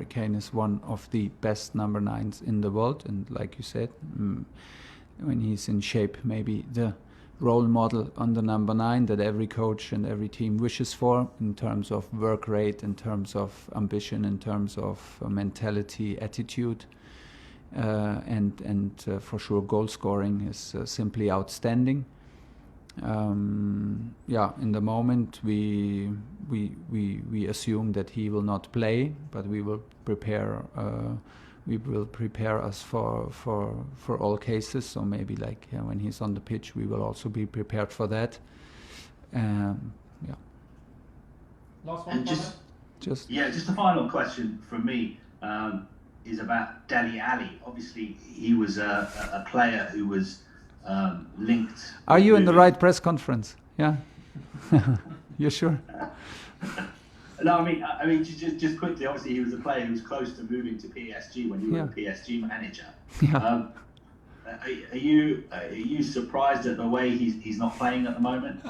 Kane is one of the best number 9s in the world, and like you said, when he's in shape, maybe the role model on the number 9 that every coach and every team wishes for, in terms of work rate, in terms of ambition, in terms of mentality, attitude, and for sure goal scoring is simply outstanding. In the moment we assume that he will not play, but we will prepare us for all cases. So maybe when he's on the pitch, we will also be prepared for that. Last one. Just a final question from me is about Dele Alli. Obviously, he was a player who was linked. Are you in the right press conference? Yeah. You sure? No, I mean, just quickly. Obviously, he was a player who was close to moving to PSG when you were the PSG manager. Yeah. Are you surprised at the way he's not playing at the moment?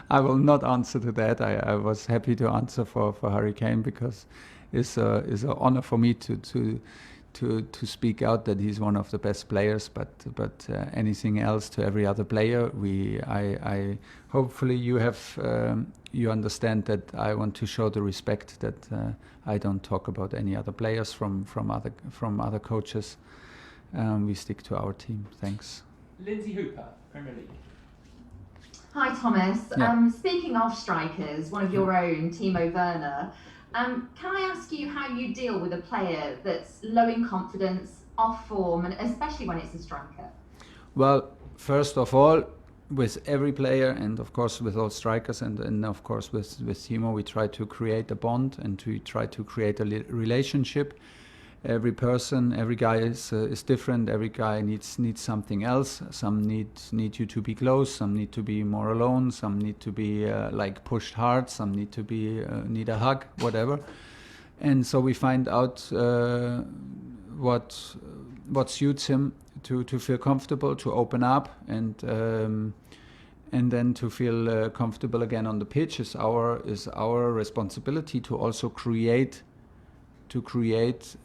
I will not answer to that. I was happy to answer for Harry Kane, because it's an honor for me to speak out that he's one of the best players. But anything else to every other player, I hopefully you understand that I want to show the respect that I don't talk about any other players from other coaches. We stick to our team. Thanks. Lindsay Hooper, Premier League. Hi Thomas. Yeah. Speaking of strikers, one of your own, Timo Werner. Can I ask you how you deal with a player that's low in confidence, off form, and especially when it's a striker? Well, first of all, with every player, and of course with all strikers, and of course with Timo, we try to create a bond and to try to create a relationship. Every person, every guy is different. Every guy needs something else. Some need you to be close. Some need to be more alone. Some need to be pushed hard. Some need to be need a hug, whatever. And so we find out what suits him to feel comfortable, to open up, and then to feel comfortable again on the pitch is our responsibility to also create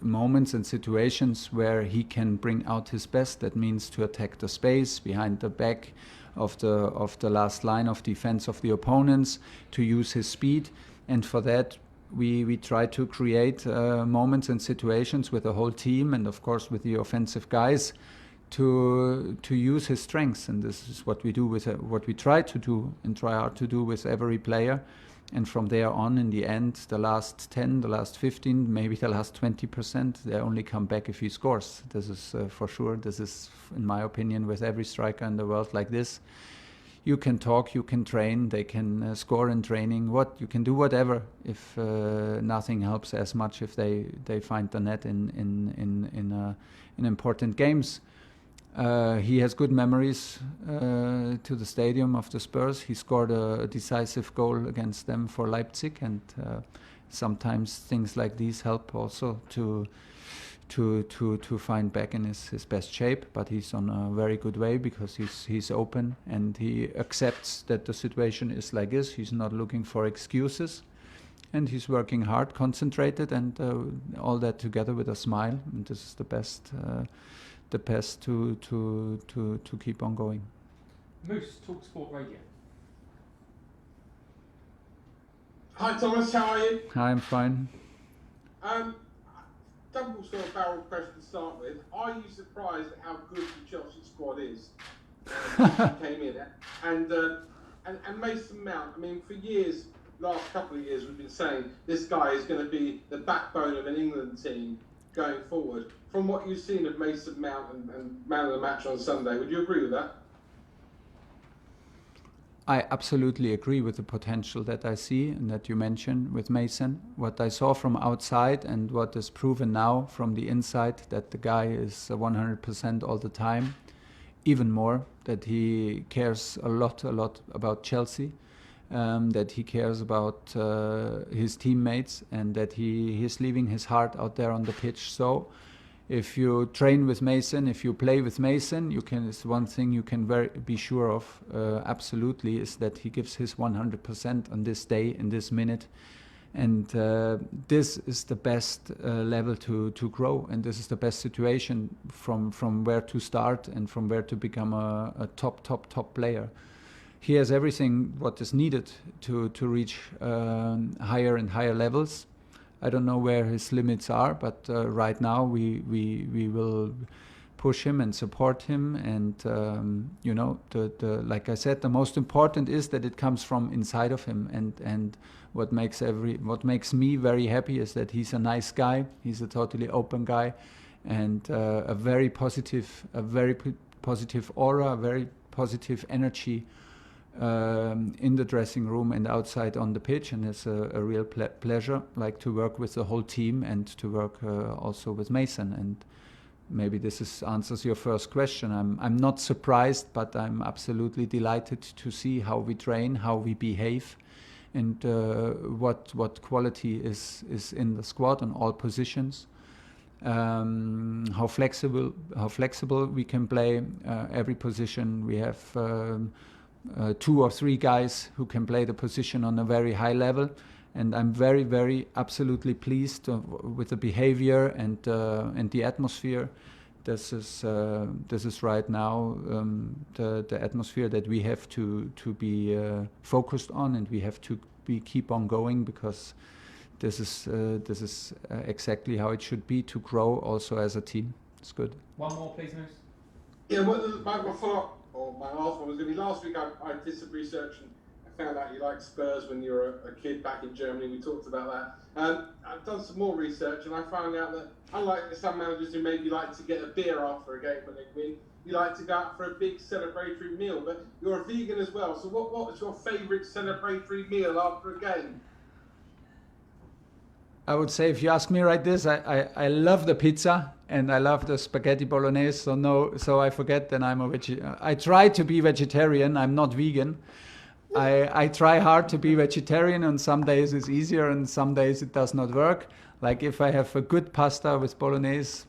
moments and situations where he can bring out his best. That means to attack the space behind the back of the last line of defense of the opponents, to use his speed, and for that we try to create moments and situations with the whole team, and of course with the offensive guys, to use his strengths. And this is what we do with what we try to do and try hard to do with every player. And from there on, in the end, the last 10, the last 15, maybe the last 20%, they only come back if he scores. This is for sure. This is, in my opinion, with every striker in the world like this. You can talk, you can train, they can score in training. You can do whatever. If nothing helps as much if they find the net in important games. He has good memories to the stadium of the Spurs. He scored a decisive goal against them for Leipzig, and sometimes things like these help also to find back in his best shape. But he's on a very good way because he's open and he accepts that the situation is like this. He's not looking for excuses, and he's working hard, concentrated, and all that together with a smile. And this is the best to keep on going. Moose, Talk Sport Radio. Hi Thomas, how are you? Hi, I'm fine. Double sort of barrel question to start with. Are you surprised at how good the Chelsea squad is? He came in, and Mason Mount. I mean, for years, last couple of years, we've been saying this guy is going to be the backbone of an England team going forward. From what you've seen of Mason Mount and man of the match on Sunday, would you agree with that? I absolutely agree with the potential that I see and that you mentioned with Mason. What I saw from outside and what is proven now from the inside, that the guy is 100% all the time. Even more, that he cares a lot about Chelsea, that he cares about his teammates, and that he is leaving his heart out there on the pitch. So if you train with Mason, if you play with Mason, it's one thing you can be sure of, absolutely, is that he gives his 100% on this day, in this minute, And this is the best level to grow, and this is the best situation from where to start and from where to become a top player. He has everything what is needed to reach higher and higher levels. I don't know where his limits are, but right now we will push him and support him. And you know, like I said, the most important is that it comes from inside of him. And what makes me very happy is that he's a nice guy. He's a totally open guy, and a very positive aura, a very positive energy in the dressing room and outside on the pitch, and it's a real pleasure, like, to work with the whole team and to work also with Mason. And maybe this answers your first question. I'm not surprised, but I'm absolutely delighted to see how we train, how we behave, and what quality is in the squad on all positions. How flexible we can play every position. We have 2 or 3 guys who can play the position on a very high level, and I'm very absolutely pleased with the behavior and the atmosphere. This is right now the atmosphere that we have to be focused on, and we have to keep on going, because this is exactly how it should be to grow also as a team. It's good. One more, please, Moose. Yeah, well, my follow-up, or my last one was going to be last week. I did some research and I found out you liked Spurs when you were a kid back in Germany. We talked about that. I've done some more research and I found out that, unlike some managers who maybe like to get a beer after a game when they win, you like to go out for a big celebratory meal. But you're a vegan as well, so what was your favourite celebratory meal after a game? I would say, if you ask me right this, I love the pizza and I love the spaghetti bolognese. So I forget that I'm a vegetarian. I try to be vegetarian. I'm not vegan. I try hard to be vegetarian, and some days it's easier and some days it does not work. Like, if I have a good pasta with bolognese,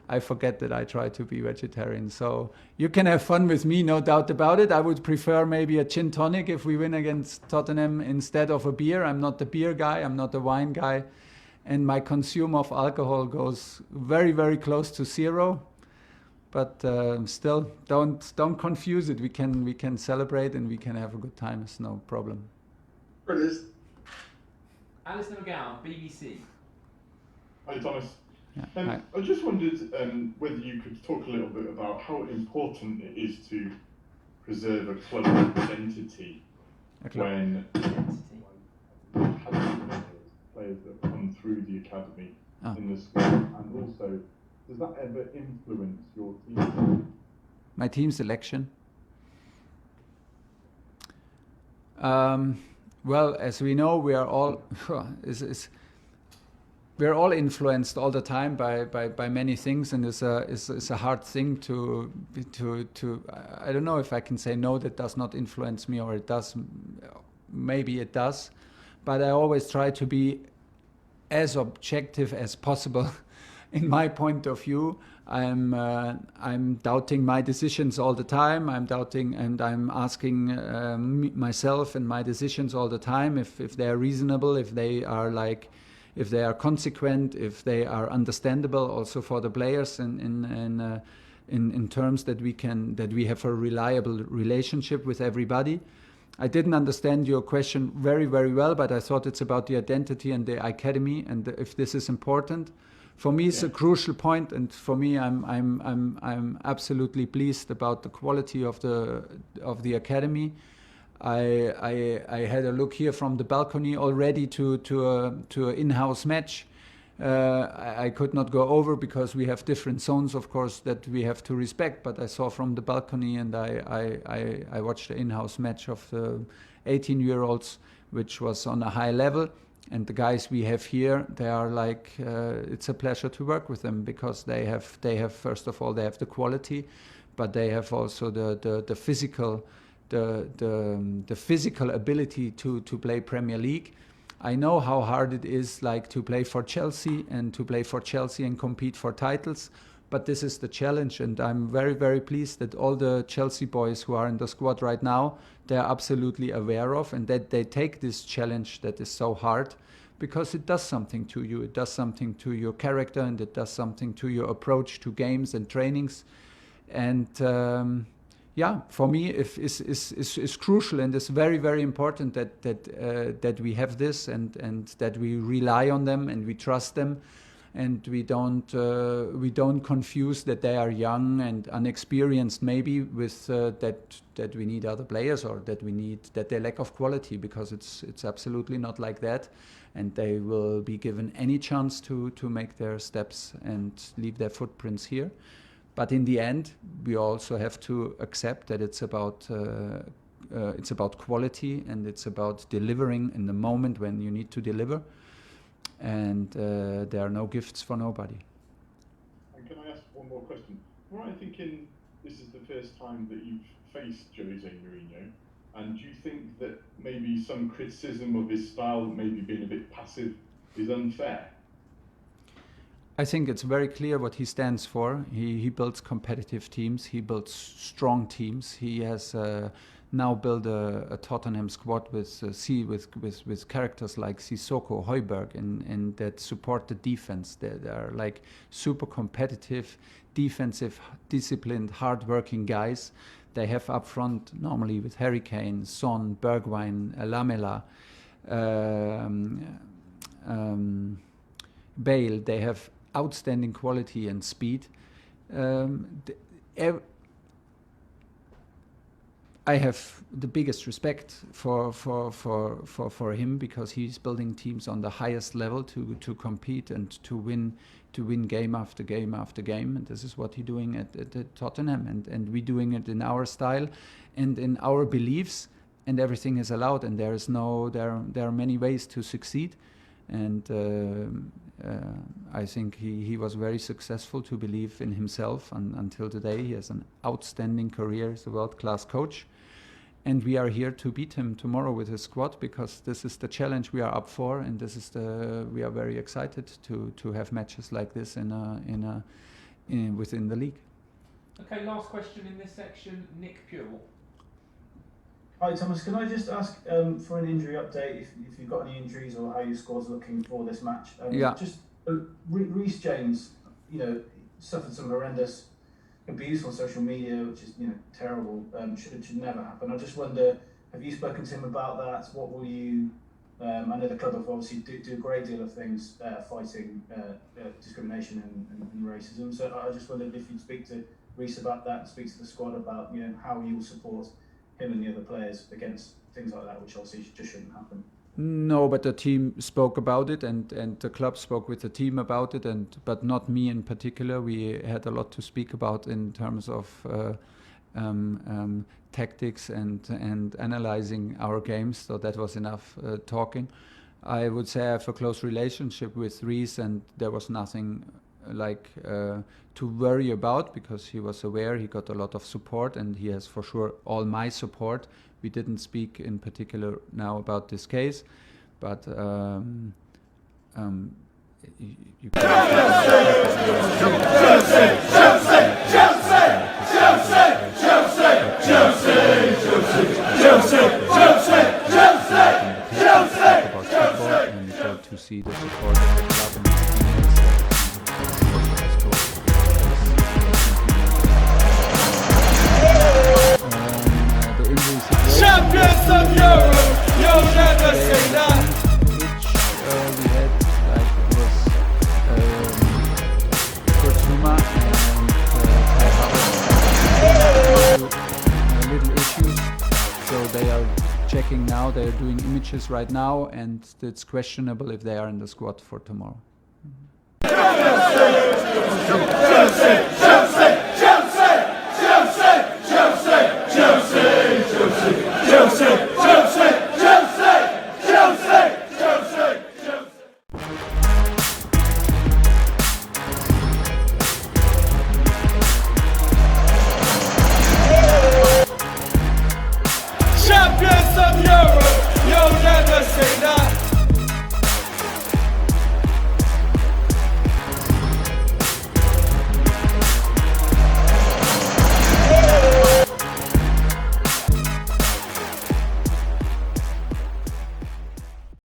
I forget that I try to be vegetarian. So you can have fun with me, no doubt about it. I would prefer maybe a gin tonic if we win against Tottenham instead of a beer. I'm not the beer guy, I'm not the wine guy. And my consume of alcohol goes very close to 0. But still, don't confuse it. We can celebrate and we can have a good time. It's no problem. Brilliant. Alistair McGowan, BBC. Hi, Thomas. Yeah, hi. I just wondered whether you could talk a little bit about how important it is to preserve a club identity when players that come through the academy in the squad, and also, does that ever influence your team? My team selection? Well, as we know, we are all we're all influenced all the time by many things, and it's a hard thing to I don't know if I can say no, that does not influence me, or it does. Maybe it does, but I always try to be as objective as possible. In my point of view, I'm doubting my decisions all the time. I'm doubting and I'm asking myself and my decisions all the time if they are reasonable, if they are consequent, if they are understandable also for the players, in terms that we have a reliable relationship with everybody. I didn't understand your question very well, but I thought it's about the identity and the academy, and if this is important. For me, it's a crucial point, and for me, I'm absolutely pleased about the quality of the academy. I had a look here from the balcony already to an in-house match. I could not go over because we have different zones, of course, that we have to respect. But I saw from the balcony, and I watched the in-house match of the 18-year-olds, which was on a high level. And the guys we have here, they are like, it's a pleasure to work with them, because they have first of all, they have the quality, but they have also the physical ability to play Premier League. I know how hard it is, like, to play for Chelsea and compete for titles, but this is the challenge, and I'm very pleased that all the Chelsea boys who are in the squad right now, they are absolutely aware of, and that they take this challenge that is so hard, because it does something to you. It does something to your character, and it does something to your approach to games and trainings. And for me, it's crucial, and it's very, very important that we have this, and that we rely on them and we trust them, and we don't confuse that they are young and unexperienced maybe with that we need other players, or that they lack of quality, because it's absolutely not like that, and they will be given any chance to make their steps and leave their footprints here. But in the end, we also have to accept that it's about quality, and it's about delivering in the moment when you need to deliver. And there are no gifts for nobody. And can I ask one more question? Right, I thinking this is the first time that you've faced Jose Mourinho, and do you think that maybe some criticism of his style, maybe being a bit passive, is unfair? I think it's very clear what he stands for. He builds competitive teams. He builds strong teams. He has now built a Tottenham squad with characters like Sissoko, Højbjerg, and that support the defense. They are like super competitive, defensive, disciplined, hard-working guys. They have up front normally with Harry Kane, Son, Bergwijn, Lamela, Bale. They have outstanding quality and speed. I have the biggest respect for him, because he's building teams on the highest level to compete and to win game after game after game, and this is what he's doing at Tottenham, and we're doing it in our style and in our beliefs, and everything is allowed, and there are many ways to succeed. And I think he was very successful to believe in himself until today. He has an outstanding career as a world-class coach. And we are here to beat him tomorrow with his squad, because this is the challenge we are up for, and we are very excited to have matches like this within the league. Okay, last question in this section, Nick Pure. Hi Thomas, can I just ask for an injury update, if you've got any injuries, or how your squad's looking for this match? Just Reece James, suffered some horrendous abuse on social media, which is terrible. Should never happen. I just wonder, have you spoken to him about that? What will you? I know the club have obviously do a great deal of things fighting discrimination and racism. So I just wondered if you'd speak to Reece about that, and speak to the squad about how you will support him and the other players against things like that, which obviously just shouldn't happen. No, but the team spoke about it, and the club spoke with the team about it, but not me in particular. We had a lot to speak about in terms of tactics and analyzing our games, so that was enough talking. I would say I have a close relationship with Reece, and there was nothing to worry about, because he was aware, he got a lot of support, and he has for sure all my support. We didn't speak in particular now about this case, but you to see the support of the club and the injury situation. Champions of Europe, you'll never say that. Which we had, it was Kurtzuma and Kai Havertz little issues, so they are checking now. They are doing images right now, and it's questionable if they are in the squad for tomorrow. Champions of Europe, you'll never say that.